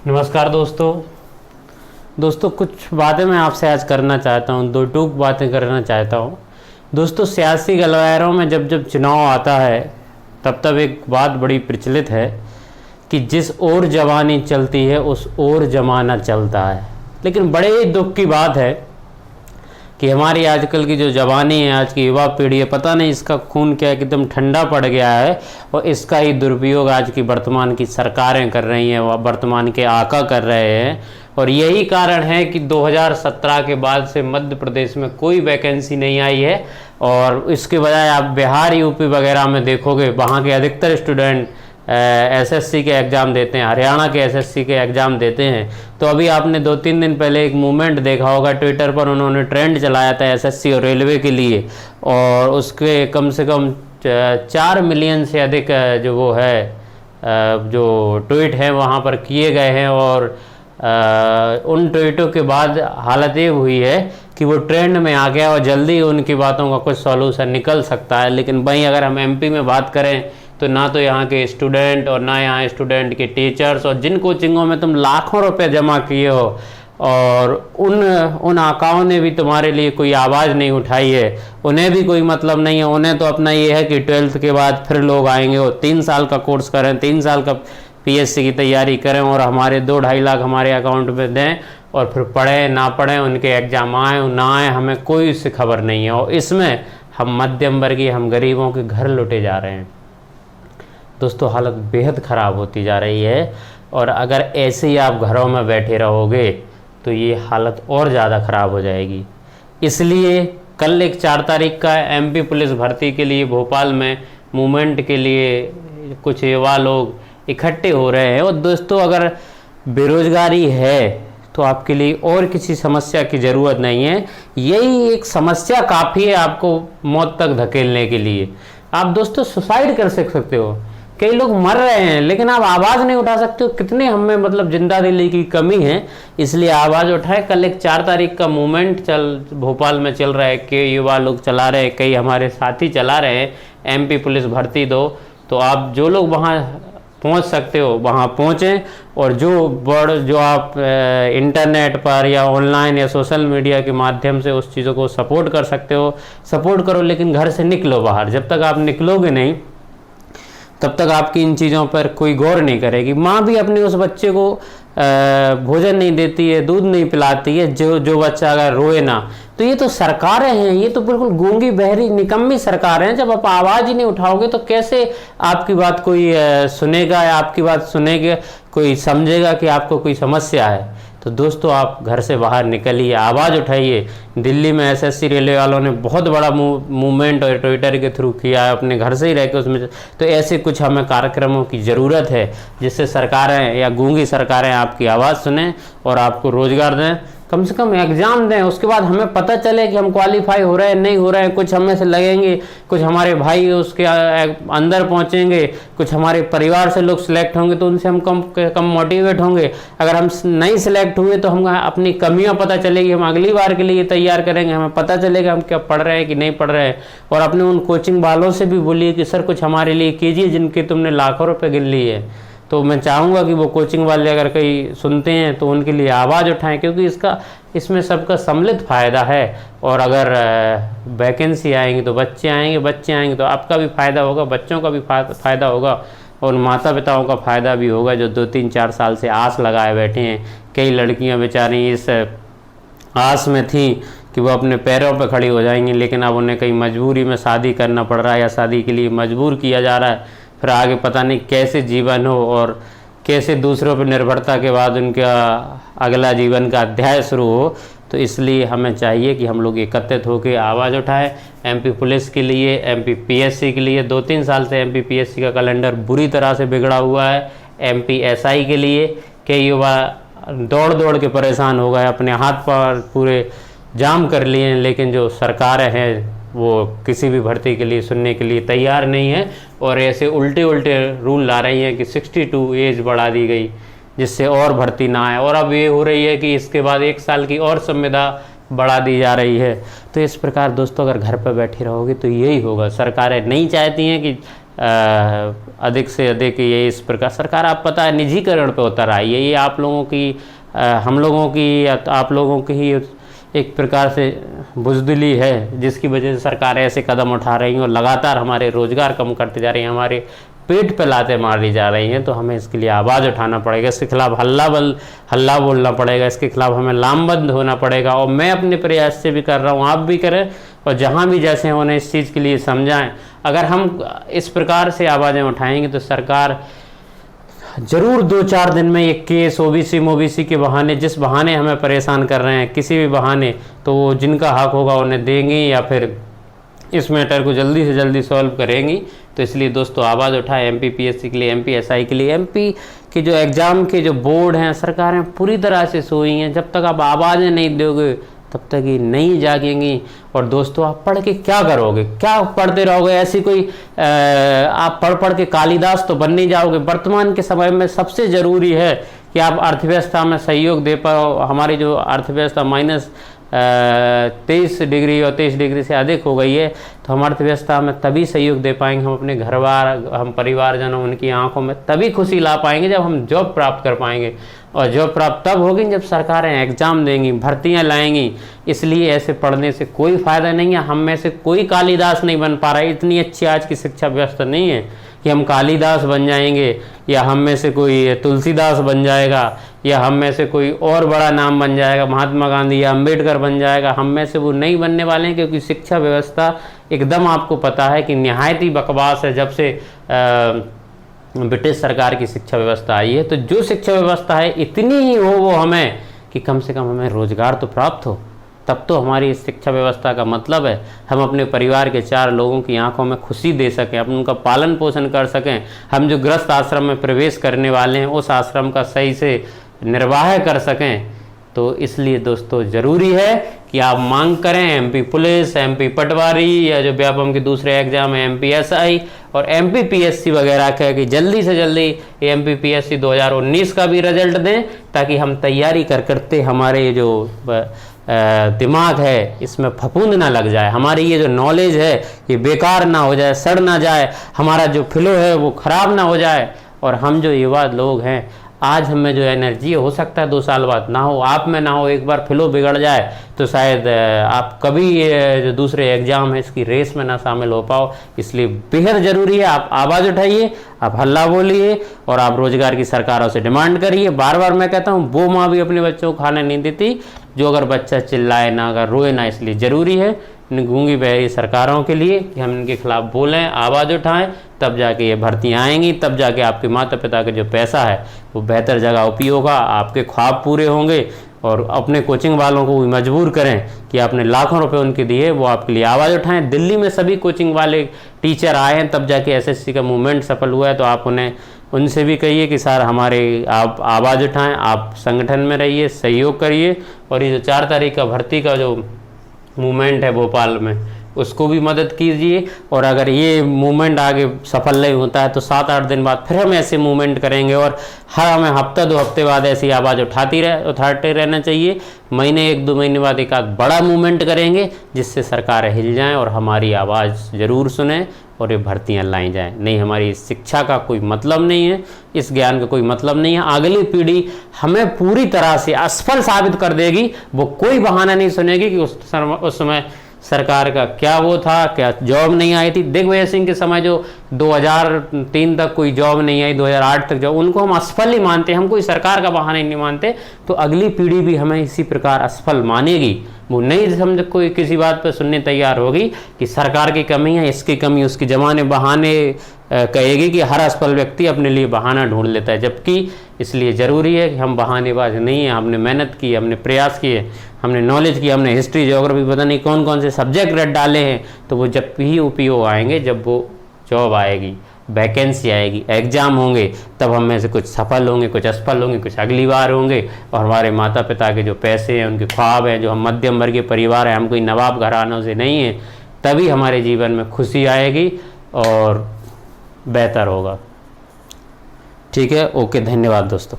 नमस्कार दोस्तों कुछ बातें मैं आपसे आज करना चाहता हूं, दो टूक बातें करना चाहता हूं। दोस्तों, सियासी गलियारों में जब जब चुनाव आता है तब एक बात बड़ी प्रचलित है कि जिस ओर जवानी चलती है उस ओर जमाना चलता है। लेकिन बड़े ही दुख की बात है कि हमारी आजकल की जो जवानी है, आज की युवा पीढ़ी है, पता नहीं इसका खून क्या एकदम ठंडा पड़ गया है और इसका ही दुरुपयोग आज की वर्तमान की सरकारें कर रही हैं, वर्तमान के आका कर रहे हैं। और यही कारण है कि 2017 के बाद से मध्य प्रदेश में कोई वैकेंसी नहीं आई है और इसके बजाय आप बिहार, यूपी वगैरह में देखोगे, वहाँ के अधिकतर स्टूडेंट एसएससी के एग्ज़ाम देते हैं, हरियाणा के एसएससी के एग्ज़ाम देते हैं। तो अभी आपने 2-3 दिन पहले एक मूवमेंट देखा होगा, ट्विटर पर उन्होंने ट्रेंड चलाया था एसएससी और रेलवे के लिए, और उसके कम से कम 4 मिलियन से अधिक जो वो है जो ट्वीट हैं वहाँ पर किए गए हैं। और उन ट्वीटों के बाद हालत ये हुई है कि वो ट्रेंड में आ गया और जल्दी उनकी बातों का कुछ सॉल्यूशन निकल सकता है। लेकिन वहीं अगर हम एमपी में बात करें तो ना तो यहाँ के स्टूडेंट और ना यहाँ स्टूडेंट के टीचर्स, और जिन कोचिंगों में तुम लाखों रुपए जमा किए हो और उन आकाओं ने भी तुम्हारे लिए कोई आवाज़ नहीं उठाई है, उन्हें भी कोई मतलब नहीं है। उन्हें तो अपना ये है कि 12th के बाद फिर लोग आएंगे और 3 साल का कोर्स करें, 3 साल का पीएससी की तैयारी करें और हमारे 2-2.5 लाख हमारे अकाउंट में दें और फिर पढ़ें ना पढ़ें, उनके एग्ज़ाम आए ना आए, हमें कोई इससे खबर नहीं है। और इसमें हम मध्यम वर्गीय, हम गरीबों के घर लुटे जा रहे हैं। दोस्तों, हालत बेहद ख़राब होती जा रही है और अगर ऐसे ही आप घरों में बैठे रहोगे तो ये हालत और ज़्यादा ख़राब हो जाएगी। इसलिए कल एक 4 तारीख का एमपी पुलिस भर्ती के लिए भोपाल में मूवमेंट के लिए कुछ युवा लोग इकट्ठे हो रहे हैं। और दोस्तों, अगर बेरोज़गारी है तो आपके लिए और किसी समस्या की ज़रूरत नहीं है, यही एक समस्या काफ़ी है आपको मौत तक धकेलने के लिए। आप दोस्तों सुसाइड कर सकते हो, कई लोग मर रहे हैं लेकिन आप आवाज़ नहीं उठा सकते हो। कितने हम में मतलब जिंदा दिली की कमी है, इसलिए आवाज़ उठाए। कल एक 4 तारीख का मूवमेंट भोपाल में चल रहा है, कई युवा लोग चला रहे हैं, कई हमारे साथी चला रहे हैं, एमपी पुलिस भर्ती दो। तो आप जो लोग वहाँ पहुँच सकते हो वहाँ पहुँचें और जो आप इंटरनेट पर या ऑनलाइन या सोशल मीडिया के माध्यम से उस चीज़ों को सपोर्ट कर सकते हो, सपोर्ट करो। लेकिन घर से निकलो बाहर, जब तक आप निकलोगे नहीं तब तक आपकी इन चीज़ों पर कोई गौर नहीं करेगी। माँ भी अपने उस बच्चे को भोजन नहीं देती है, दूध नहीं पिलाती है, जो बच्चा अगर रोए ना। तो ये तो सरकारें हैं, ये तो बिल्कुल गूंगी बहरी निकम्मी सरकार हैं। जब आप आवाज़ ही नहीं उठाओगे तो कैसे आपकी बात कोई सुनेगा या आपकी बात सुनेगा कोई समझेगा कि आपको कोई समस्या है। तो दोस्तों, आप घर से बाहर निकलिए, आवाज़ उठाइए। दिल्ली में एसएससी रेलवे वालों ने बहुत बड़ा मूवमेंट और ट्विटर के थ्रू किया है, अपने घर से ही रह के उसमें। तो ऐसे कुछ हमें कार्यक्रमों की ज़रूरत है जिससे सरकारें या गूंगी सरकारें आपकी आवाज़ सुनें और आपको रोज़गार दें, कम से कम एग्ज़ाम दें। उसके बाद हमें पता चले कि हम क्वालिफाई हो रहे हैं नहीं हो रहे हैं। कुछ हमें से लगेंगे, कुछ हमारे भाई उसके अंदर पहुंचेंगे, कुछ हमारे परिवार से लोग सिलेक्ट होंगे तो उनसे हम कम मोटिवेट होंगे। अगर हम नहीं सिलेक्ट हुए तो हम अपनी कमियां पता चलेगी, हम अगली बार के लिए तैयार करेंगे, हमें पता चलेगा हम क्या पढ़ रहे हैं कि नहीं पढ़ रहे हैं। और अपने उन कोचिंग वालों से भी बोलिए कि सर कुछ हमारे लिए कीजिए, जिनके तुमने लाखों रुपये गिन लिए। तो मैं चाहूँगा कि वो कोचिंग वाले अगर कहीं सुनते हैं तो उनके लिए आवाज़ उठाएं, क्योंकि इसमें सबका सम्मिलित फ़ायदा है। और अगर वैकेंसी आएंगी तो बच्चे आएंगे तो आपका भी फ़ायदा होगा, बच्चों का भी फ़ायदा होगा और माता पिताओं का फ़ायदा भी होगा जो 2-3-4 साल से आस लगाए बैठे हैं। कई लड़कियां बेचारी इस आस में थी कि वो अपने पैरों पर खड़ी हो जाएंगी, लेकिन अब उन्हें कहीं मजबूरी में शादी करना पड़ रहा है या शादी के लिए मजबूर किया जा रहा है। फिर आगे पता नहीं कैसे जीवन हो और कैसे दूसरों पर निर्भरता के बाद उनका अगला जीवन का अध्याय शुरू हो। तो इसलिए हमें चाहिए कि हम लोग एकत्रित होकर आवाज़ उठाएं एमपी पुलिस के लिए, एमपी पीएससी के लिए। 2-3 साल से एमपी पीएससी का कैलेंडर बुरी तरह से बिगड़ा हुआ है। एमपी एसआई के लिए कई युवा दौड़ दौड़ के परेशान हो गए, अपने हाथ पैर पूरे जाम कर लिए, लेकिन जो सरकारें हैं वो किसी भी भर्ती के लिए सुनने के लिए तैयार नहीं है और ऐसे उल्टे रूल ला रही हैं कि 62 एज बढ़ा दी गई जिससे और भर्ती ना आए। और अब ये हो रही है कि इसके बाद 1 साल की और संविदा बढ़ा दी जा रही है। तो इस प्रकार दोस्तों, अगर घर पर बैठे रहोगे तो यही होगा। सरकारें नहीं चाहती हैं कि अधिक से अधिक ये इस प्रकार सरकार, आप पता है, निजीकरण पे उतर आई है। ये आप लोगों की, हम लोगों की या तो आप लोगों की ही एक प्रकार से बुज़दिली है, जिसकी वजह से सरकार ऐसे कदम उठा रही है और लगातार हमारे रोज़गार कम करते जा रही हैं, हमारे पेट पे लाते मारी जा रही हैं। तो हमें इसके लिए आवाज़ उठाना पड़ेगा, इसके खिलाफ हल्ला बोलना पड़ेगा, इसके खिलाफ हमें लामबंद होना पड़ेगा। और मैं अपने प्रयास से भी कर रहा हूँ, आप भी करें, और जहाँ भी जैसे उन्हें इस चीज़ के लिए समझाएं। अगर हम इस प्रकार से आवाज़ें उठाएंगे तो सरकार ज़रूर 2-4 दिन में ये केस ओबीसी के बहाने, जिस बहाने हमें परेशान कर रहे हैं, किसी भी बहाने, तो जिनका हक होगा उन्हें देंगी या फिर इस मैटर को जल्दी से जल्दी सॉल्व करेंगी। तो इसलिए दोस्तों आवाज़ उठाएं एमपीपीएससी के लिए, एमपीएसआई के लिए। एमपी के जो एग्ज़ाम के जो बोर्ड हैं, सरकारें पूरी तरह से सोई हैं। जब तक आप आवाज़ें नहीं दोगे तब तक ये नहीं जागेंगी। और दोस्तों आप पढ़ के क्या करोगे, क्या पढ़ते रहोगे? ऐसी कोई आप पढ़ के कालिदास तो बन नहीं जाओगे। वर्तमान के समय में सबसे ज़रूरी है कि आप अर्थव्यवस्था में सहयोग दे पाओ। हमारी जो अर्थव्यवस्था -23 डिग्री और 23 डिग्री से अधिक हो गई है, तो हम अर्थव्यवस्था में तभी सहयोग दे पाएंगे, हम अपने हम परिवारजनों, उनकी आंखों में तभी खुशी ला पाएंगे जब हम जॉब प्राप्त कर पाएंगे। और जॉब प्राप्त तब होगी जब सरकारें एग्ज़ाम देंगी, भर्तियां लाएंगी। इसलिए ऐसे पढ़ने से कोई फ़ायदा नहीं है। हम में से कोई कालिदास नहीं बन पा रहा है। इतनी अच्छी आज की शिक्षा व्यवस्था नहीं है कि हम कालिदास बन जाएंगे, या हम में से कोई तुलसीदास बन जाएगा, या हम में से कोई और बड़ा नाम बन जाएगा, महात्मा गांधी या अम्बेडकर बन जाएगा। हम में से वो नहीं बनने वाले हैं, क्योंकि शिक्षा व्यवस्था एकदम आपको पता है कि निहायत ही बकवास है। जब से ब्रिटिश सरकार की शिक्षा व्यवस्था आई है, तो जो शिक्षा व्यवस्था है इतनी ही हो वो हमें कि कम से कम हमें रोज़गार तो प्राप्त हो, तब तो हमारी इस शिक्षा व्यवस्था का मतलब है हम अपने परिवार के 4 लोगों की आंखों में खुशी दे सकें, अपन उनका पालन पोषण कर सकें। हम जो गृहस्थ आश्रम में प्रवेश करने वाले हैं, उस आश्रम का सही से निर्वाह कर सकें। तो इसलिए दोस्तों ज़रूरी है कि आप मांग करें एमपी पुलिस, एमपी पटवारी, या जो व्यापम के दूसरे एग्जाम है एमपीएसआई और एमपीपीएससी वगैरह का, कि जल्दी से जल्दी एमपीपीएससी 2019 का भी रिजल्ट दें, ताकि हम तैयारी करते हमारे जो दिमाग है इसमें फफूंद ना लग जाए, हमारी ये जो नॉलेज है ये बेकार ना हो जाए, सड़ ना जाए, हमारा जो फ्लो है वो ख़राब ना हो जाए। और हम जो युवा लोग हैं, आज हमें जो एनर्जी हो सकता है 2 साल बाद ना हो, आप में ना हो, एक बार फ्लो बिगड़ जाए तो शायद आप कभी ये जो दूसरे एग्ज़ाम है इसकी रेस में ना शामिल हो पाओ। इसलिए बेहद ज़रूरी है आप आवाज़ उठाइए, आप हल्ला बोलिए, और आप रोज़गार की सरकारों से डिमांड करिए। बार बार मैं कहता हूँ, वो माँ भी अपने बच्चों को खाने नहीं देती जो अगर बच्चा चिल्लाए ना, अगर रोए ना। इसलिए ज़रूरी है इन गूंगी बहरी सरकारों के लिए कि हम इनके खिलाफ बोलें, आवाज़ उठाएं, तब जाके ये भर्तियाँ आएंगी, तब जाके आपके माता पिता का जो पैसा है वो बेहतर जगह उपयोग होगा, आपके ख्वाब पूरे होंगे। और अपने कोचिंग वालों को भी मजबूर करें कि आपने लाखों रुपए उनके दिए, वो आपके लिए आवाज़ उठाएं। दिल्ली में सभी कोचिंग वाले टीचर आए हैं, तब जाके एसएससी का मूवमेंट सफल हुआ है। तो आप उनसे भी कहिए कि सर हमारे आप आवाज़ उठाएं, आप संगठन में रहिए, सहयोग करिए। और ये जो 4 तारीख का भर्ती का जो मूवमेंट है भोपाल में, उसको भी मदद कीजिए। और अगर ये मूवमेंट आगे सफल नहीं होता है तो 7-8 दिन बाद फिर हम ऐसे मूवमेंट करेंगे, और हर हमें हफ्ता 2 हफ्ते बाद ऐसी आवाज़ उठाते रहना चाहिए। महीने 1-2 महीने बाद एक आध बड़ा मूवमेंट करेंगे, जिससे सरकारें हिल जाएं और हमारी आवाज़ ज़रूर सुने और ये भर्तियाँ लाई जाएं। नहीं, हमारी शिक्षा का कोई मतलब नहीं है, इस ज्ञान का कोई मतलब नहीं है। अगली पीढ़ी हमें पूरी तरह से असफल साबित कर देगी। वो कोई बहाना नहीं सुनेगी कि उस समय सरकार का क्या वो था, क्या जॉब नहीं आई थी। दिग्विजय सिंह के समय जो 2003 तक कोई जॉब नहीं आई, 2008 तक जॉब, उनको हम असफल ही मानते हैं, हम कोई सरकार का बहाना नहीं मानते। तो अगली पीढ़ी भी हमें इसी प्रकार असफल मानेगी। वो नहीं समझ कोई किसी बात पर सुनने तैयार होगी कि सरकार की कमी है, इसकी कमी, उसकी जमाने बहाने कहेगी कि हर असफल व्यक्ति अपने लिए बहाना ढूंढ लेता है। जबकि इसलिए ज़रूरी है कि हम बहानेबाज नहीं हैं। हमने मेहनत की, हमने प्रयास किए, हमने नॉलेज की, हमने हिस्ट्री, ज्योग्राफी, पता नहीं कौन कौन से सब्जेक्ट रट डाले हैं। तो वो जब भी उपयोग आएंगे, जब वो जॉब आएगी, वैकेंसी आएगी, एग्ज़ाम होंगे, तब हम में से कुछ सफल होंगे, कुछ असफल होंगे, कुछ अगली बार होंगे। और हमारे माता पिता के जो पैसे हैं, उनके ख्वाब हैं, जो हम मध्यम वर्गीय परिवार हैं, हम कोई नवाब घरानों से नहीं हैं, तभी हमारे जीवन में खुशी आएगी और बेहतर होगा। ठीक है, ओके, धन्यवाद दोस्तों।